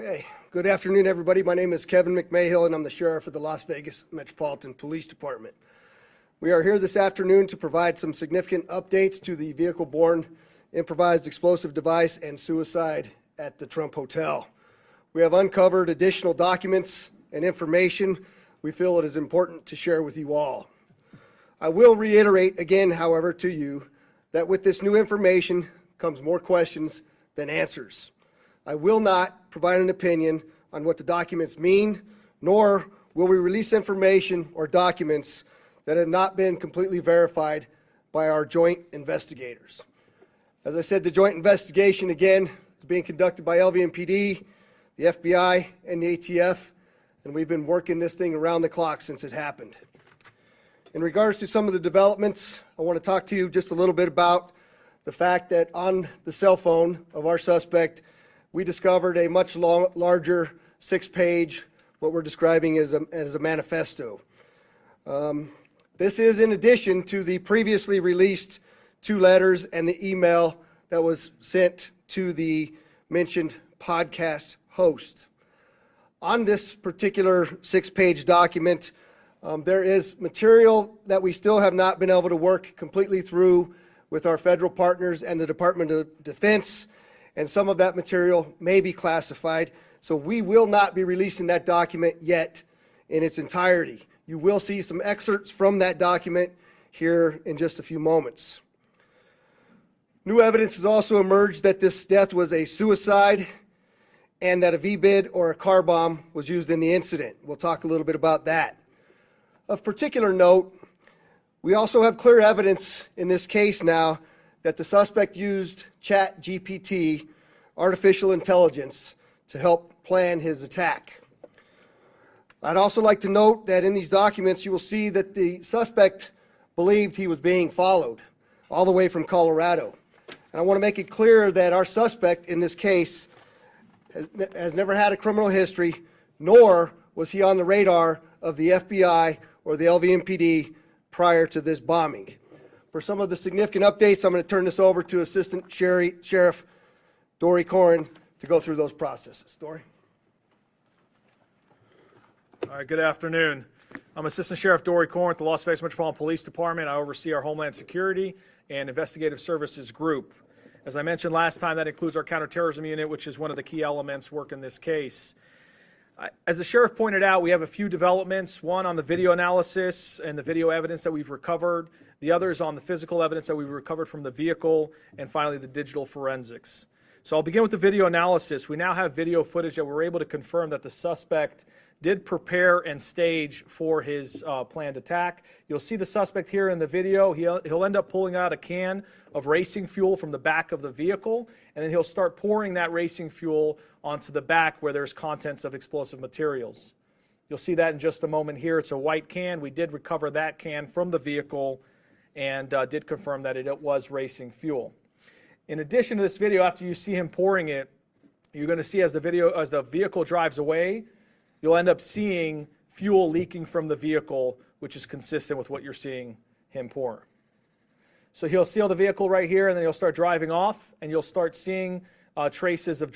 Okay, good afternoon, everybody. My name is Kevin McMahill, and I'm the Sheriff of the Las Vegas Metropolitan Police Department. We are here this afternoon to provide some significant updates to the vehicle-borne improvised explosive device and suicide at the Trump Hotel. We have uncovered additional documents and information we feel it is important to share with you all. I will reiterate again, however, to you that with this new information comes more questions than answers. I will not provide an opinion on what the documents mean, nor will we release information or documents that have not been completely verified by our joint investigators. As I said, the joint investigation, again, is being conducted by LVMPD, the FBI, and the ATF, and we've been working this thing around the clock since it happened. In regards to some of the developments, I want to talk to you just a little bit about the fact that on the cell phone of our suspect, we discovered a much larger 6-page, what we're describing as a manifesto. This is in addition to the previously released 2 letters and the email that was sent to the mentioned podcast host. On this particular 6-page document, there is material that we still have not been able to work completely through with our federal partners and the Department of Defense, and some of that material may be classified, so we will not be releasing that document yet in its entirety. You will see some excerpts from that document here in just a few moments. New evidence has also emerged that this death was a suicide and that a V-bid or a car bomb was used in the incident. We'll talk a little bit about that. Of particular note, we also have clear evidence in this case now that the suspect used ChatGPT, artificial intelligence, to help plan his attack. I'd also like to note that in these documents you will see that the suspect believed he was being followed all the way from Colorado. And I want to make it clear that our suspect in this case has never had a criminal history, nor was he on the radar of the FBI or the LVMPD prior to this bombing. For some of the significant updates, I'm going to turn this over to Assistant Sheriff Dory Corrin to go through those processes. Dory? All right, good afternoon. I'm Assistant Sheriff Dory Corrin at the Las Vegas Metropolitan Police Department. I oversee our Homeland Security and Investigative Services group. As I mentioned last time, that includes our counterterrorism unit, which is one of the key elements work in this case. As the sheriff pointed out, we have a few developments, one on the video analysis and the video evidence that we've recovered, the other is on the physical evidence that we've recovered from the vehicle, and finally the digital forensics. So I'll begin with the video analysis. We now have video footage that we're able to confirm that the suspect did prepare and stage for his planned attack. You'll see the suspect here in the video. He'll end up pulling out a can of racing fuel from the back of the vehicle, and then he'll start pouring that racing fuel onto the back where there's contents of explosive materials. You'll see that in just a moment here. It's a white can. We did recover that can from the vehicle and did confirm that it was racing fuel. In addition to this video, after you see him pouring it, you're going to see as the vehicle drives away, you'll end up seeing fuel leaking from the vehicle, which is consistent with what you're seeing him pour. So he'll seal the vehicle right here, and then he'll start driving off, and you'll start seeing traces of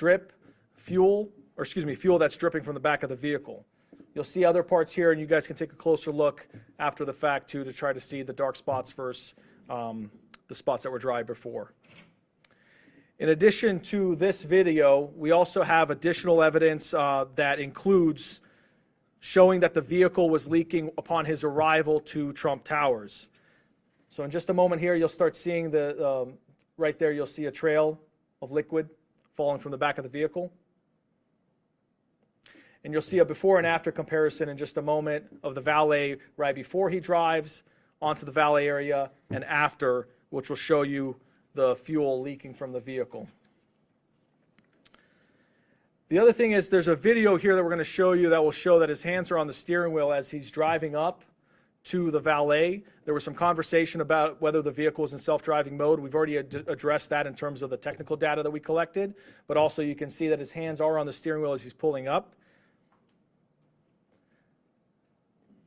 fuel that's dripping from the back of the vehicle. You'll see other parts here, and you guys can take a closer look after the fact, too, to try to see the dark spots versus the spots that were dry before. In addition to this video, we also have additional evidence that includes showing that the vehicle was leaking upon his arrival to Trump Towers. So in just a moment here, you'll start seeing right there, you'll see a trail of liquid falling from the back of the vehicle. And you'll see a before and after comparison in just a moment of the valet right before he drives onto the valet area and after, which will show you the fuel leaking from the vehicle. The other thing is there's a video here that we're going to show you that will show that his hands are on the steering wheel as he's driving up to the valet. There was some conversation about whether the vehicle was in self-driving mode. We've already addressed that in terms of the technical data that we collected, but also you can see that his hands are on the steering wheel as he's pulling up.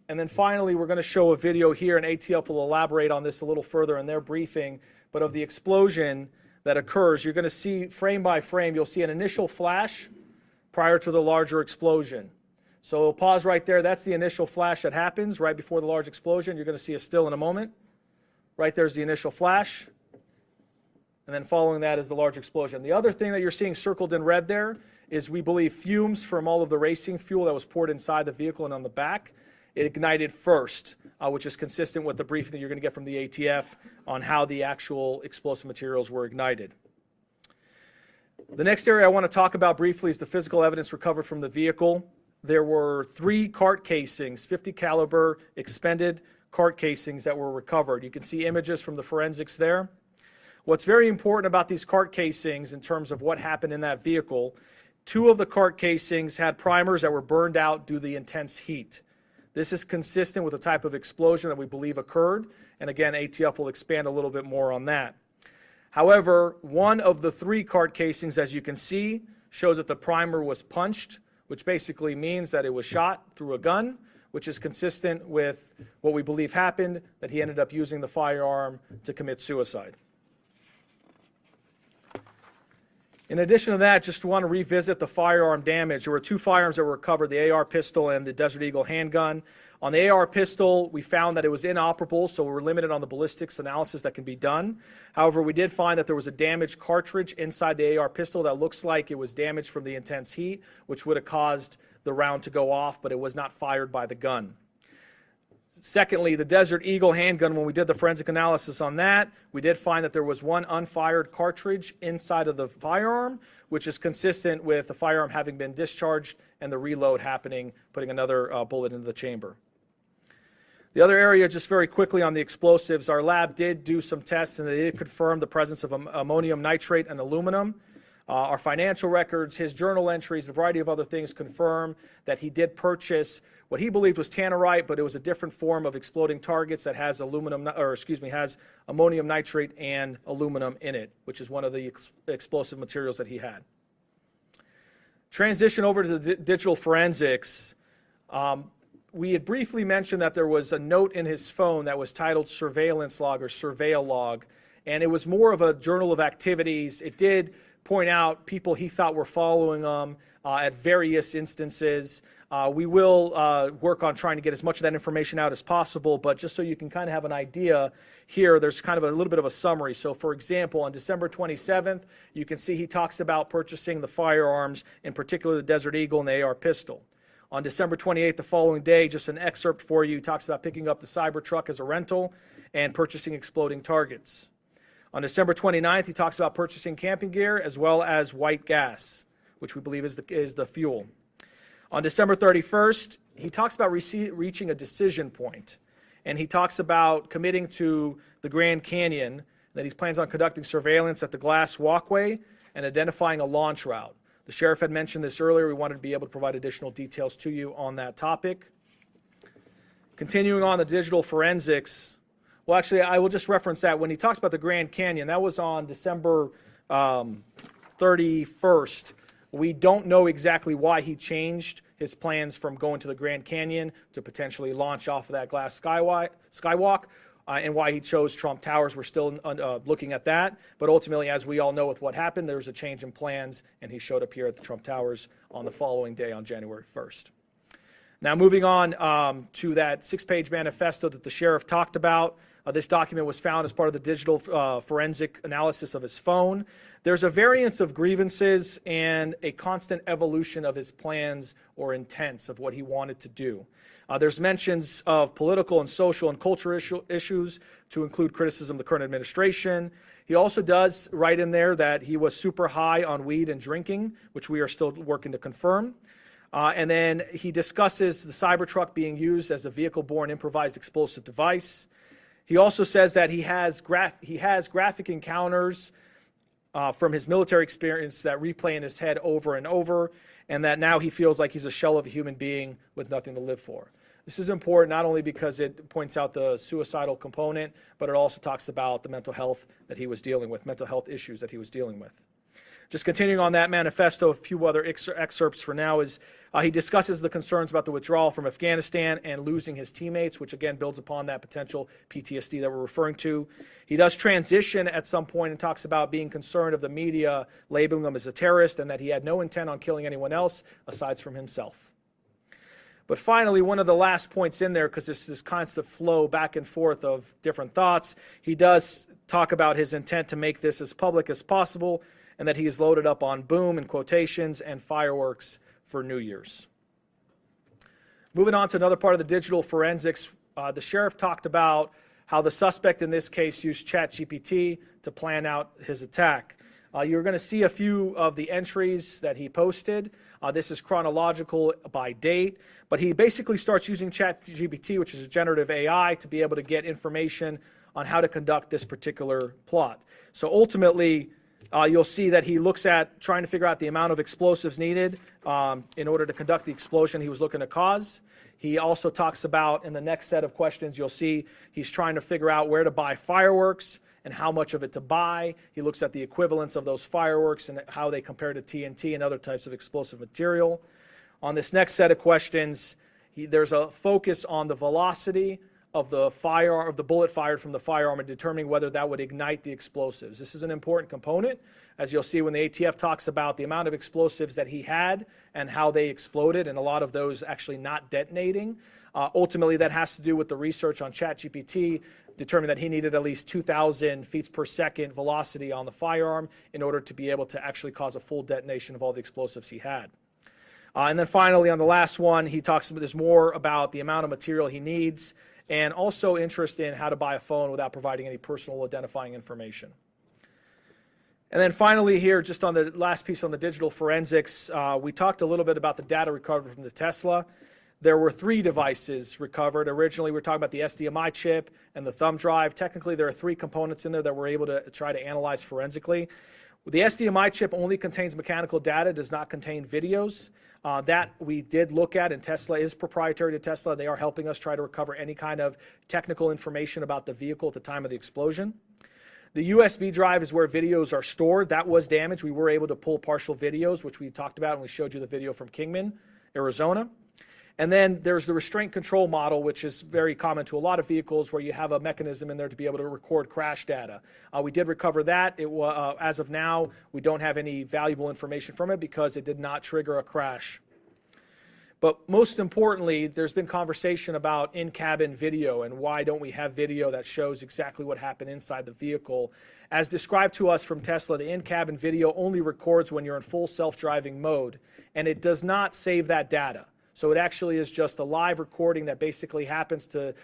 And then finally, we're going to show a video here, and ATF will elaborate on this a little further in their briefing, but of the explosion that occurs. You're going to see frame by frame, you'll see an initial flash prior to the larger explosion. So pause right there. That's the initial flash that happens right before the large explosion. You're going to see a still in a moment. Right there's the initial flash. And then following that is the large explosion. The other thing that you're seeing circled in red there is, we believe, fumes from all of the racing fuel that was poured inside the vehicle and on the back. It ignited first, which is consistent with the briefing that you're going to get from the ATF on how the actual explosive materials were ignited. The next area I want to talk about briefly is the physical evidence recovered from the vehicle. There were 3 cart casings, .50 caliber expended cart casings that were recovered. You can see images from the forensics there. What's very important about these cart casings in terms of what happened in that vehicle, 2 of the cart casings had primers that were burned out due to the intense heat. This is consistent with the type of explosion that we believe occurred, and again, ATF will expand a little bit more on that. However, 1 of the 3 cart casings, as you can see, shows that the primer was punched, which basically means that it was shot through a gun, which is consistent with what we believe happened, that he ended up using the firearm to commit suicide. In addition to that, just want to revisit the firearm damage. There were 2 firearms that were recovered, the AR pistol and the Desert Eagle handgun. On the AR pistol, we found that it was inoperable, so we were limited on the ballistics analysis that can be done. However, we did find that there was a damaged cartridge inside the AR pistol that looks like it was damaged from the intense heat, which would have caused the round to go off, but it was not fired by the gun. Secondly, the Desert Eagle handgun, when we did the forensic analysis on that, we did find that there was 1 unfired cartridge inside of the firearm, which is consistent with the firearm having been discharged and the reload happening, putting another bullet into the chamber. The other area, just very quickly on the explosives, our lab did do some tests and they did confirm the presence of ammonium nitrate and aluminum. Our financial records, his journal entries, a variety of other things confirm that he did purchase what he believed was tannerite, but it was a different form of exploding targets that has has ammonium nitrate and aluminum in it, which is one of the explosive materials that he had. Transition over to the digital forensics. We had briefly mentioned that there was a note in his phone that was titled surveillance log or surveil log, and it was more of a journal of activities. It did point out people he thought were following him at various instances. We will work on trying to get as much of that information out as possible, but just so you can kind of have an idea here, there's kind of a little bit of a summary. So for example, on December 27th, you can see he talks about purchasing the firearms, in particular the Desert Eagle and the AR pistol. On December 28th, the following day, just an excerpt for you, he talks about picking up the Cybertruck as a rental and purchasing exploding targets. On December 29th, he talks about purchasing camping gear as well as white gas, which we believe is the fuel. On December 31st, he talks about reaching a decision point, and he talks about committing to the Grand Canyon, that he plans on conducting surveillance at the glass walkway and identifying a launch route. The sheriff had mentioned this earlier. We wanted to be able to provide additional details to you on that topic. Continuing on the digital forensics, well, actually, I will just reference that. When he talks about the Grand Canyon, that was on December 31st. We don't know exactly why he changed his plans from going to the Grand Canyon to potentially launch off of that glass skywalk, and why he chose Trump Towers. We're still looking at that. But ultimately, as we all know with what happened, there was a change in plans, and he showed up here at the Trump Towers on the following day on January 1st. Now, moving on to that 6-page manifesto that the sheriff talked about. This document was found as part of the digital forensic analysis of his phone. There's a variance of grievances and a constant evolution of his plans or intents of what he wanted to do. There's mentions of political and social and cultural issues to include criticism of the current administration. He also does write in there that he was super high on weed and drinking, which we are still working to confirm. And then he discusses the Cybertruck being used as a vehicle-borne improvised explosive device. He also says that he has graphic encounters from his military experience that replay in his head over and over, and that now he feels like he's a shell of a human being with nothing to live for. This is important not only because it points out the suicidal component, but it also talks about the mental health that he was dealing with, mental health issues that he was dealing with. Just continuing on that manifesto, a few other excerpts for now is he discusses the concerns about the withdrawal from Afghanistan and losing his teammates, which again builds upon that potential PTSD that we're referring to. He does transition at some point and talks about being concerned of the media labeling him as a terrorist and that he had no intent on killing anyone else aside from himself. But finally, one of the last points in there, because this constant flow back and forth of different thoughts, he does talk about his intent to make this as public as possible and that he is loaded up on boom, in quotations, and fireworks for New Year's. Moving on to another part of the digital forensics, the sheriff talked about how the suspect in this case used ChatGPT to plan out his attack. You're going to see a few of the entries that he posted. This is chronological by date, but he basically starts using ChatGPT, which is a generative AI, to be able to get information on how to conduct this particular plot. So ultimately, you'll see that he looks at trying to figure out the amount of explosives needed in order to conduct the explosion he was looking to cause. He also talks about, in the next set of questions, you'll see he's trying to figure out where to buy fireworks and how much of it to buy. He looks at the equivalence of those fireworks and how they compare to TNT and other types of explosive material. On this next set of questions, there's a focus on the velocity of the bullet fired from the firearm and determining whether that would ignite the explosives. This is an important component, as you'll see when the ATF talks about the amount of explosives that he had and how they exploded, and a lot of those actually not detonating. Ultimately, that has to do with the research on ChatGPT, determined that he needed at least 2,000 feet per second velocity on the firearm in order to be able to actually cause a full detonation of all the explosives he had. And then finally, on the last one, he talks about this more about the amount of material he needs and also interest in how to buy a phone without providing any personal identifying information. And then finally here, just on the last piece on the digital forensics, we talked a little bit about the data recovered from the Tesla. There were 3 devices recovered. Originally, we were talking about the SDMI chip and the thumb drive. Technically, there are 3 components in there that we're able to try to analyze forensically. The SDMI chip only contains mechanical data, does not contain videos. That we did look at, and Tesla is proprietary to Tesla. They are helping us try to recover any kind of technical information about the vehicle at the time of the explosion. The USB drive is where videos are stored. That was damaged. We were able to pull partial videos, which we talked about, and we showed you the video from Kingman, Arizona. And then there's the restraint control model, which is very common to a lot of vehicles where you have a mechanism in there to be able to record crash data. We did recover that. As of now, we don't have any valuable information from it because it did not trigger a crash. But most importantly, there's been conversation about in-cabin video and why don't we have video that shows exactly what happened inside the vehicle. As described to us from Tesla, the in-cabin video only records when you're in full self-driving mode, and it does not save that data. So it actually is just a live recording that basically happens to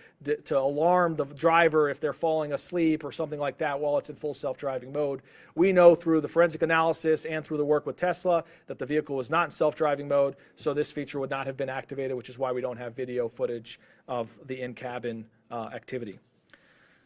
alarm the driver if they're falling asleep or something like that while it's in full self-driving mode. We know through the forensic analysis and through the work with Tesla that the vehicle was not in self-driving mode, so this feature would not have been activated, which is why we don't have video footage of the in-cabin activity.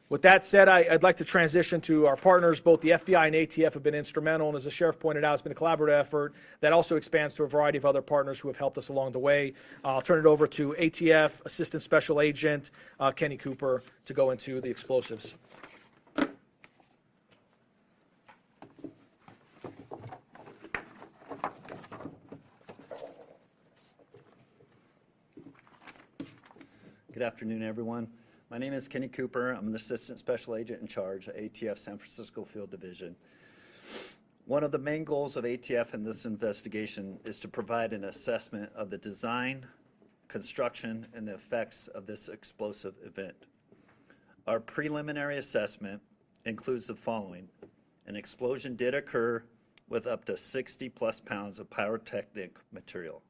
With that said, I'd like to transition to our partners. Both the FBI and ATF have been instrumental, and as the sheriff pointed out, it's been a collaborative effort that also expands to a variety of other partners who have helped us along the way. I'll turn it over to ATF Assistant Special Agent Kenny Cooper to go into the explosives. Good afternoon, everyone. My name is Kenny Cooper. I'm an Assistant Special Agent in charge of ATF San Francisco Field Division. One of the main goals of ATF in this investigation is to provide an assessment of the design, construction, and the effects of this explosive event. Our preliminary assessment includes the following. An explosion did occur with up to 60 plus pounds of pyrotechnic material.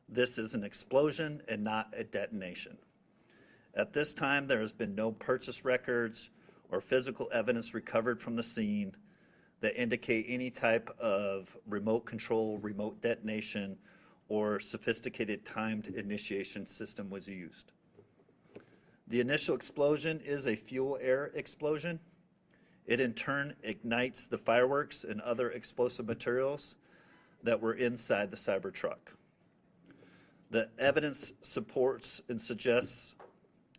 This is an explosion and not a detonation. At this time, there has been no purchase records or physical evidence recovered from the scene that indicate any type of remote control, remote detonation, or sophisticated timed initiation system was used. The initial explosion is a fuel-air explosion. It in turn ignites the fireworks and other explosive materials that were inside the Cybertruck. The evidence supports and suggests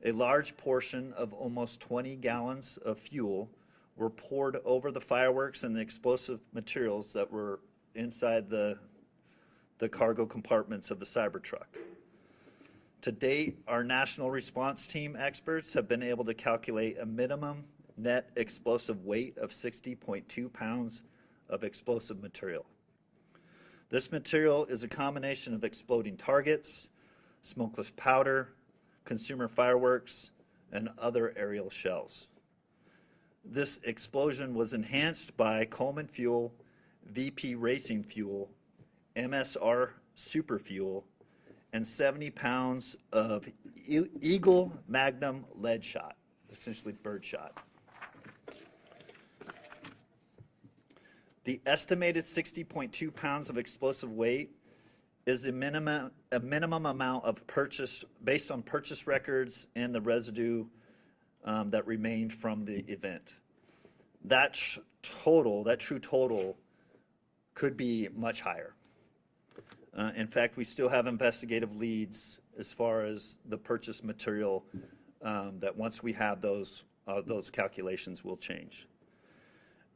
a large portion of almost 20 gallons of fuel were poured over the fireworks and the explosive materials that were inside the cargo compartments of the Cybertruck. To date, our national response team experts have been able to calculate a minimum net explosive weight of 60.2 pounds of explosive material. This material is a combination of exploding targets, smokeless powder, consumer fireworks, and other aerial shells. This explosion was enhanced by Coleman Fuel, VP Racing Fuel, MSR Super Fuel, and 70 pounds of Eagle Magnum lead shot, essentially bird shot. The estimated 60.2 pounds of explosive weight is a minimum amount of purchase based on purchase records and the residue that remained from the event. That true total could be much higher. In fact, we still have investigative leads as far as the purchase material that once we have those calculations will change.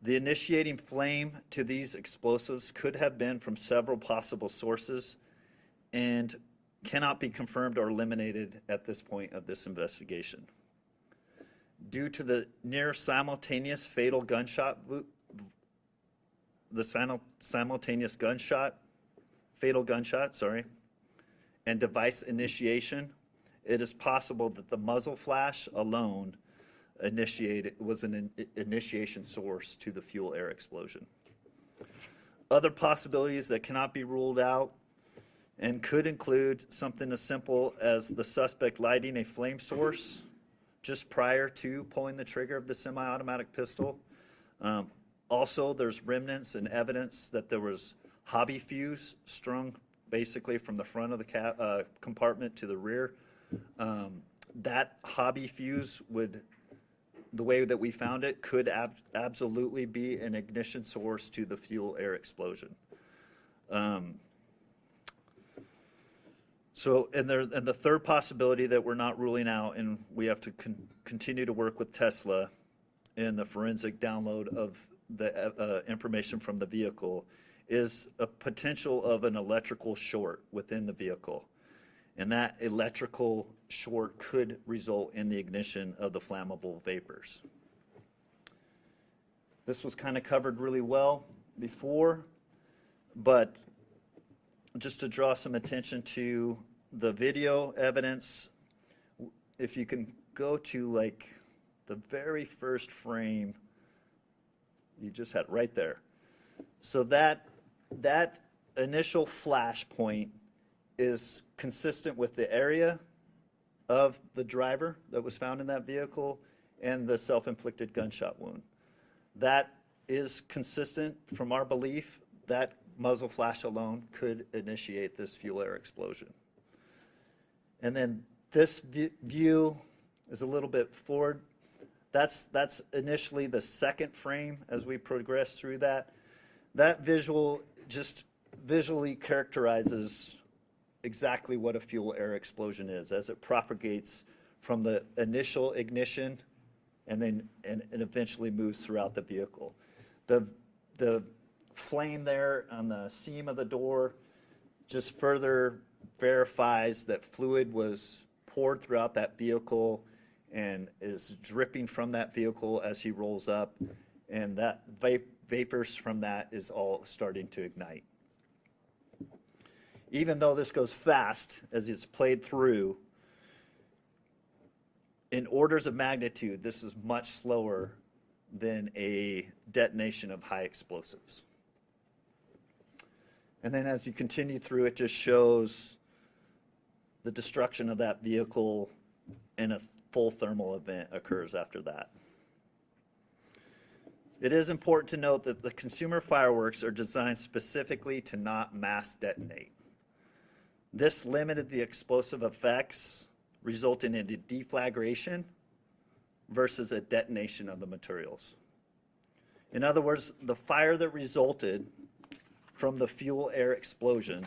The initiating flame to these explosives could have been from several possible sources and cannot be confirmed or eliminated at this point of this investigation. Due to the near simultaneous fatal gunshot, fatal gunshot, and device initiation, it is possible that the muzzle flash alone was an initiation source to the fuel air explosion. Other possibilities that cannot be ruled out and could include something as simple as the suspect lighting a flame source just prior to pulling the trigger of the semi-automatic pistol. Also, there's remnants and evidence that there was hobby fuse strung basically from the front of the compartment to the rear. That hobby fuse would, the way that we found it, could absolutely be an ignition source to the fuel air explosion. And the third possibility that we're not ruling out, and we have to continue to work with Tesla in the forensic download of the information from the vehicle, is a potential of an electrical short within the vehicle. And that electrical short could result in the ignition of the flammable vapors. This was kind of covered really well before, but just to draw some attention to the video evidence, if you can go to like the very first frame, you just had right there. So that initial flash point is consistent with the area of the driver that was found in that vehicle and the self-inflicted gunshot wound. That is consistent from our belief that muzzle flash alone could initiate this fuel air explosion. And then this view is a little bit forward. That's initially the second frame as we progress through that. That visual just visually characterizes exactly what a fuel air explosion is as it propagates from the initial ignition and eventually moves throughout the vehicle. The flame there on the seam of the door just further verifies that fluid was poured throughout that vehicle and is dripping from that vehicle as he rolls up, and that vapors from that is all starting to ignite. Even though this goes fast as it's played through, in orders of magnitude, this is much slower than a detonation of high explosives. And then as you continue through, it just shows the destruction of that vehicle, and a full thermal event occurs after that. It is important to note that the consumer fireworks are designed specifically to not mass detonate. This limited the explosive effects, resulting in a deflagration versus a detonation of the materials. In other words, the fire that resulted from the fuel air explosion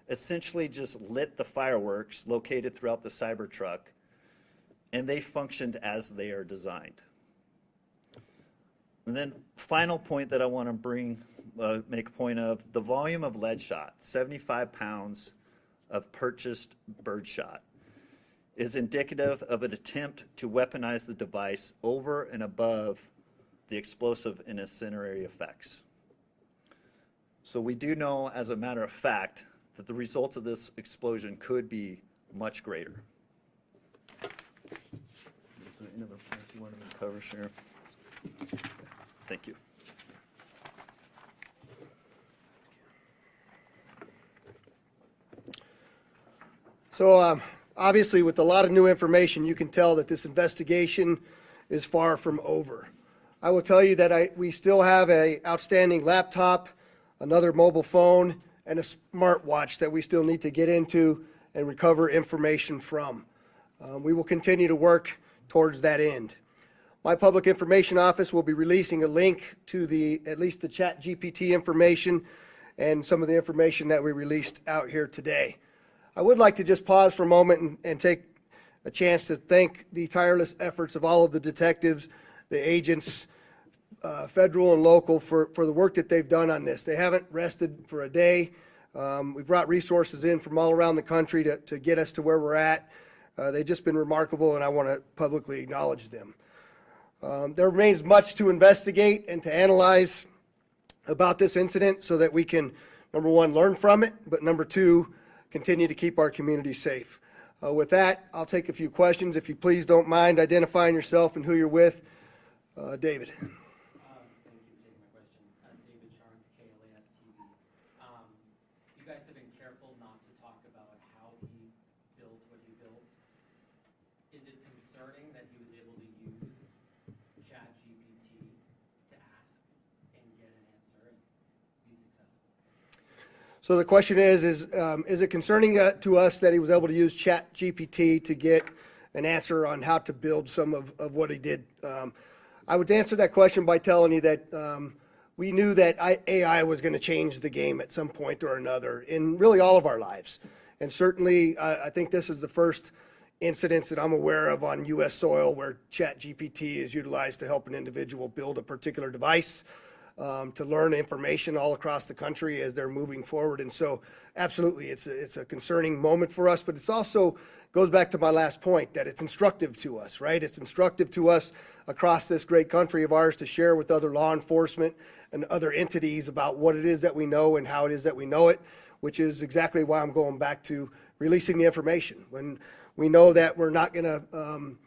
essentially just lit the fireworks located throughout the Cybertruck, and they functioned as they are designed. And then final point that I want to make a point of, the volume of lead shot, 75 pounds of purchased birdshot, is indicative of an attempt to weaponize the device over and above the explosive and incendiary effects. So we do know, as a matter of fact, that the results of this explosion could be much greater. Is there any other points you wanted me to cover, Sheriff? Thank you. So obviously, with a lot of new information, you can tell that this investigation is far from over. I will tell you that we still have an outstanding laptop, another mobile phone, and a smartwatch that we still need to get into and recover information from. We will continue to work towards that end. My public information office will be releasing a link to at least the ChatGPT information and some of the information that we released out here today. I would like to just pause for a moment and take a chance to thank the tireless efforts of all of the detectives, the agents, federal and local, for the work that they've done on this. They haven't rested for a day. We've brought resources in from all around the country to get us to where we're at. They've just been remarkable, and I want to publicly acknowledge them. There remains much to investigate and to analyze about this incident so that we can, number one, learn from it, but number two, continue to keep our community safe. With that, I'll take a few questions. If you please don't mind identifying yourself and who you're with. David. Thank you for taking my question. David Sharns, KLAS TV. You guys have been careful not to talk about how he built what he built. Is it concerning that he was able to use ChatGPT to ask and get an answer and be successful? So the question is it concerning to us that he was able to use ChatGPT to get an answer on how to build some of what he did? I would answer that question by telling you that we knew that AI was going to change the game at some point or another in really all of our lives. And certainly, I think this is the first incidents that I'm aware of on U.S. soil where ChatGPT is utilized to help an individual build a particular device, to learn information all across the country as they're moving forward. And so absolutely, it's a concerning moment for us, but it's also goes back to my last point that it's instructive to us, right? It's instructive to us across this great country of ours to share with other law enforcement and other entities about what it is that we know and how it is that we know it, which is exactly why I'm going back to releasing the information. When we know that we're not going to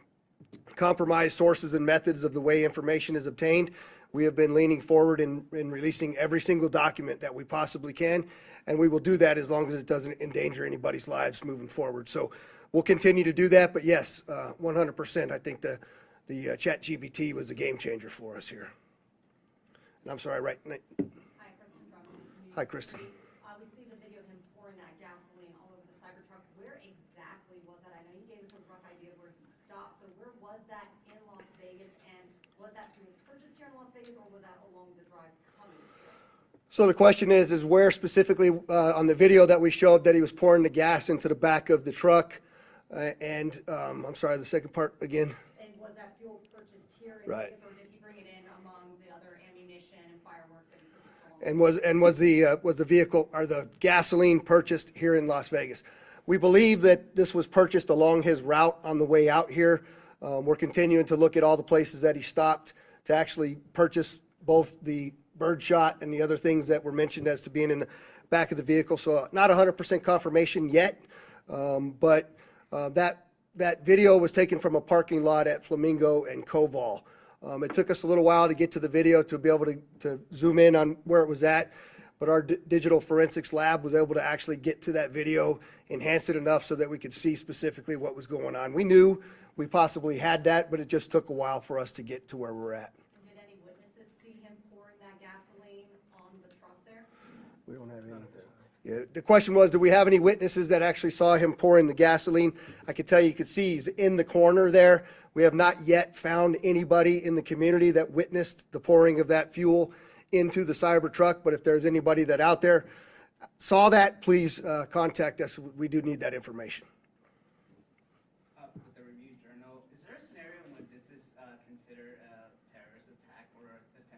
compromise sources and methods of the way information is obtained, we have been leaning forward in releasing every single document that we possibly can, and we will do that as long as it doesn't endanger anybody's lives moving forward. So we'll continue to do that, but yes, 100%, I think the ChatGPT was a game changer for us here. And I'm sorry, right? Hi, Kristen from News. Hi, Kristen. We see the video of him pouring that gasoline all over the Cybertruck. Where exactly was that? I know you gave us a rough idea of where he stopped. So where was that in Las Vegas? And was that being purchased here in Las Vegas, or was that along the drive coming here? So the question is where specifically on the video that we showed that he was pouring the gas into the back of the truck, and I'm sorry, the second part again. And was that fuel purchased here in Right. Vegas, or did he bring it in among the other ammunition and fireworks that he purchased along? And was the vehicle or the gasoline purchased here in Las Vegas? We believe that this was purchased along his route on the way out here. We're continuing to look at all the places that he stopped to actually purchase both the birdshot and the other things that were mentioned as to being in the back of the vehicle. So not 100% confirmation yet, but that video was taken from a parking lot at Flamingo and Koval. It took us a little while to get to the video to be able to zoom in on where it was at, but our digital forensics lab was able to actually get to that video, enhance it enough so that we could see specifically what was going on. We knew we possibly had that, but it just took a while for us to get to where we're at. Did any witnesses see him pouring that gasoline on the truck there? We don't have any of that. Yeah, the question was, do we have any witnesses that actually saw him pouring the gasoline? I could tell you could see he's in the corner there. We have not yet found anybody in the community that witnessed the pouring of that fuel into the Cybertruck, but if there's anybody that out there saw that, please contact us. We do need that information. With the review journal, is there a scenario when this is considered a terrorist attack or attempt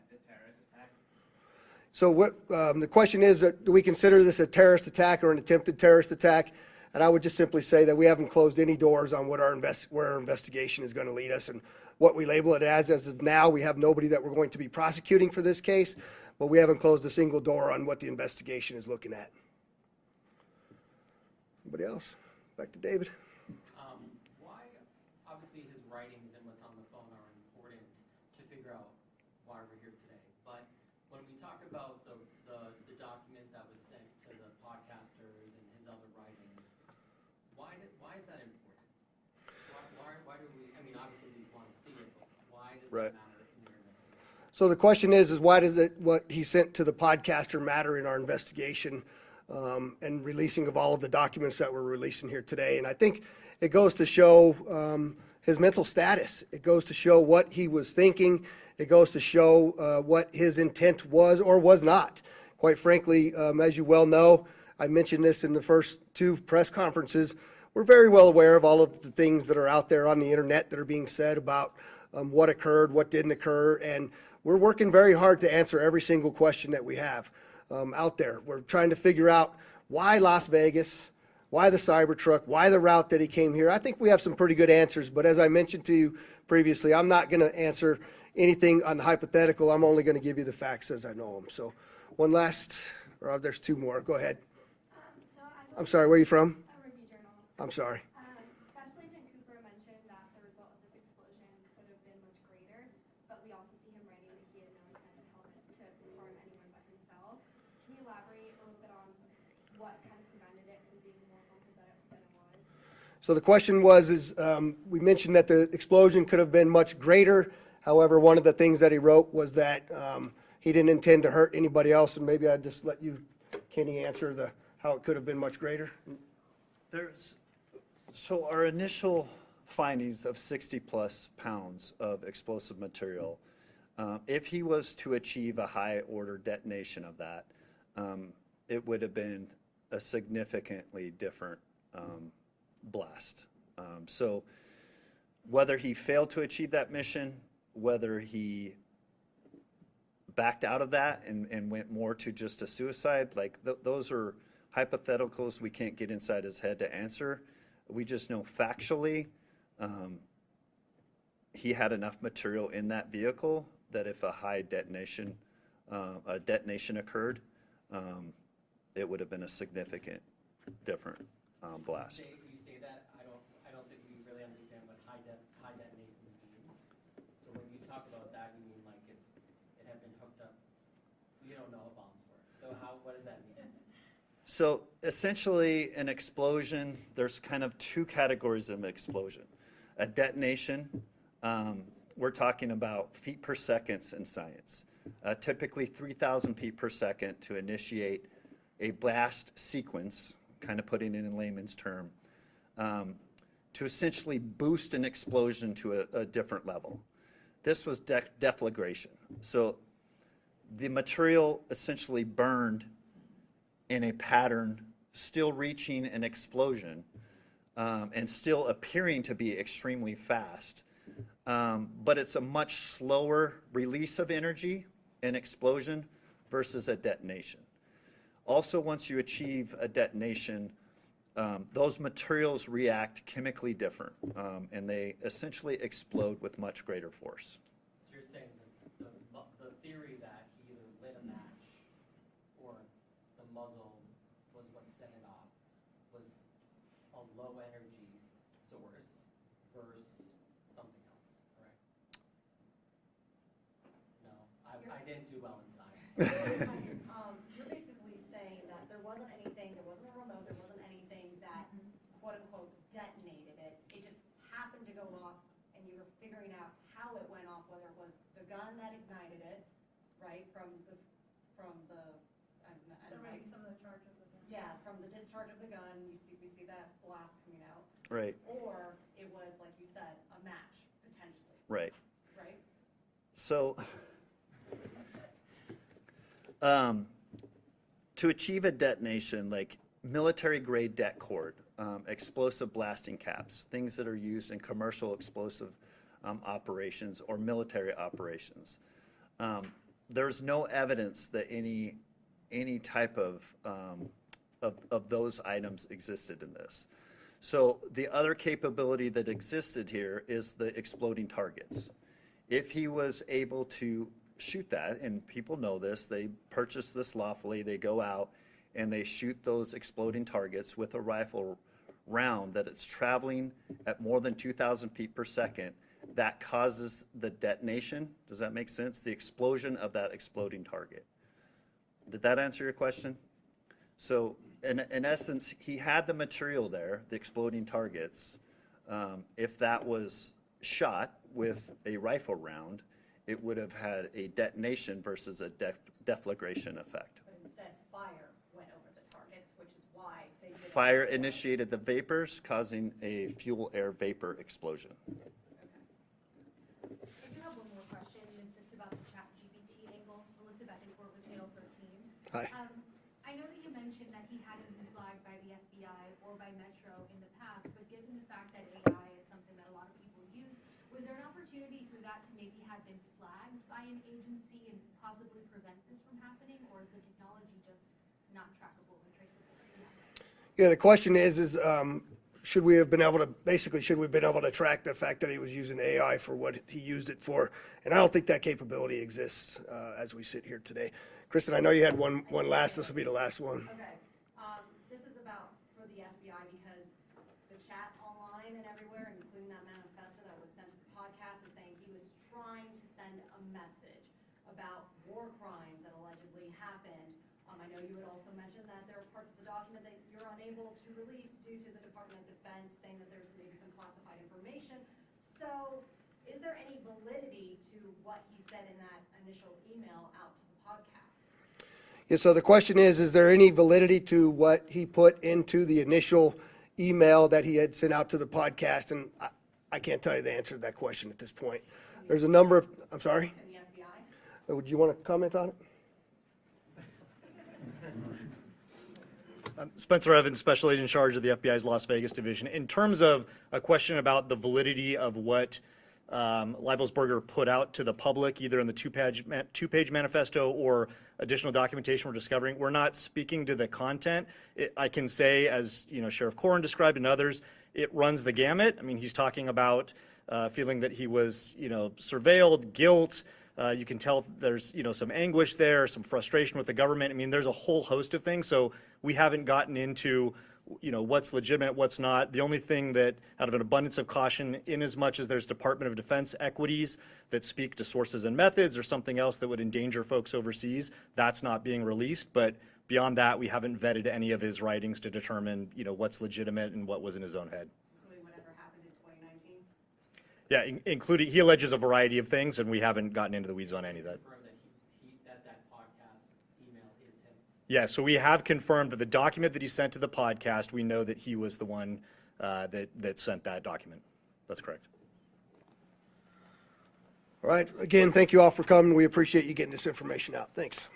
So the question is, do we consider this a terrorist attack or an attempted terrorist attack? And I would just simply say that we haven't closed any doors on what where our investigation is going to lead us and what we label it as. As of now, we have nobody that we're going to be prosecuting for this case, but we haven't closed a single door on what the investigation is looking at. Anybody else? Back to David. Why, obviously his writings and what's on the phone are important to figure out why we're here today. But when we talk about the document that was sent to the podcasters and his other writings, why is that important? Why do we, I mean, obviously we want to see it, but why does Right. it matter in your investigation? So the question is why does what he sent to the podcaster matter in our investigation and releasing of all of the documents that we're releasing here today? And I think it goes to show his mental status. It goes to show what he was thinking. It goes to show what his intent was or was not. Quite frankly, as you well know, I mentioned this in the first 2 press conferences, we're very well aware of all of the things that are out there on the internet that are being said about what occurred, what didn't occur, and we're working very hard to answer every single question that we have out there. We're trying to figure out why Las Vegas, why the Cybertruck, why the route that he came here. I think we have some pretty good answers, but as I mentioned to you previously, I'm not going to answer anything on the hypothetical. I'm only going to give you the facts as I know them. So one last, or there's 2 more. Go ahead. I'm sorry, where are you from? Review Journal. I'm sorry. Special Agent Cooper mentioned that the result of this explosion could have been much greater, but we also see him writing that he had no intent to harm anyone but himself. Can you elaborate a little bit on what kind of prevented it from being more harmful than it was? So the question was, we mentioned that the explosion could have been much greater. However, one of the things that he wrote was that he didn't intend to hurt anybody else, and maybe I'd just let you, Kenny, answer how it could have been much greater. So our initial findings of 60+ pounds of explosive material, if he was to achieve a high order detonation of that, it would have been a significantly different blast. So whether he failed to achieve that mission, whether he backed out of that and went more to just a suicide, like those are hypotheticals we can't get inside his head to answer. We just know factually he had enough material in that vehicle that if a high detonation occurred, it would have been a significant different blast. You say that, I don't think we really understand what high detonation means. So when you talk about that, you mean like it had been hooked up, you don't know how bombs work. So what does that mean? So essentially an explosion, there's kind of 2 categories of explosion. A detonation, we're talking about feet per second in science. Typically 3,000 feet per second to initiate a blast sequence, kind of putting it in layman's term, to essentially boost an explosion to a different level. This was deflagration. So the material essentially burned in a pattern, still reaching an explosion and still appearing to be extremely fast. But it's a much slower release of energy in explosion versus a detonation. Also, once you achieve a detonation, those materials react chemically different, and they essentially explode with much greater force. So you're saying the theory that he either lit a match or the muzzle was what set it off was a low energy source versus something else, correct? No, I didn't do well in science. You're basically saying that there wasn't a remote, there wasn't anything that quote unquote detonated it. It just happened to go off and you were figuring out how it went off, whether it was the gun that ignited it, right, from the I don't know. Some of the charge of the gun. Yeah, from the discharge of the gun, we see that blast coming out. Right, Or it was, like you said, a match, potentially, right. right? So to achieve a detonation, like military-grade det cord, explosive blasting caps, things that are used in commercial explosive operations or military operations, there's no evidence that any type of those items existed in this. So the other capability that existed here is the exploding targets. If he was able to shoot that, and people know this, they purchase this lawfully, they go out and they shoot those exploding targets with a rifle round that it's traveling at more than 2,000 feet per second, that causes the detonation. Does that make sense? The explosion of that exploding target. Did that answer your question? So in essence, he had the material there, the exploding targets. If that was shot with a rifle round, it would have had a detonation versus a deflagration effect. But instead, fire went over the targets, which is why they did. Fire initiated the vapors, causing a fuel-air vapor explosion. I do have one more question, and it's just about the ChatGPT angle. Melissa Beckett, Fort Tail 13. Hi. I know that you mentioned that he hadn't been flagged by the FBI or by Metro in the past, but given the fact that AI is something that a lot of people use, was there an opportunity for that to maybe have been flagged by an agency and possibly prevent this from happening, or is the technology just not trackable and traceable? Yeah, the question is should we have been able to, basically, should we have been able to track the fact that he was using AI for what he used it for? And I don't think that capability exists as we sit here today. Kristen, I know you had one last. This will be the last one. Okay, this is about for the FBI because the chat online and everywhere, including that manifesto that was sent to the podcast, is saying he was trying to send a message about war crimes that allegedly happened. I know you had also mentioned that there are parts of the document that you're unable to release due to the Department of Defense saying that there's maybe some classified information. So is there any validity to what he said in that initial email out to the podcast? Yeah, so the question is there any validity to what he put into the initial email that he had sent out to the podcast? And I can't tell you the answer to that question at this point. There's a number of, I'm sorry? And the FBI? Would you want to comment on it? Spencer Evans, Special Agent in charge of the FBI's Las Vegas division. In terms of a question about the validity of what Leibelsberger put out to the public, either in the two-page manifesto or additional documentation we're discovering, we're not speaking to the content. I can say, as Sheriff Corrin described and others, it runs the gamut. I mean, he's talking about feeling that he was, surveilled, guilt. You can tell there's, some anguish there, some frustration with the government. I mean, there's a whole host of things. So we haven't gotten into, what's legitimate, what's not. The only thing that, out of an abundance of caution, in as much as there's Department of Defense equities that speak to sources and methods or something else that would endanger folks overseas, that's not being released. But beyond that, we haven't vetted any of his writings to determine, what's legitimate and what was in his own head. Including whatever happened in 2019? Yeah, including, he alleges a variety of things, and we haven't gotten into the weeds on any of that. Confirm that podcast email is him. Yeah, so we have confirmed that the document that he sent to the podcast, we know that he was the one that sent that document. That's correct. All right. Again, thank you all for coming. We appreciate you getting this information out. Thanks.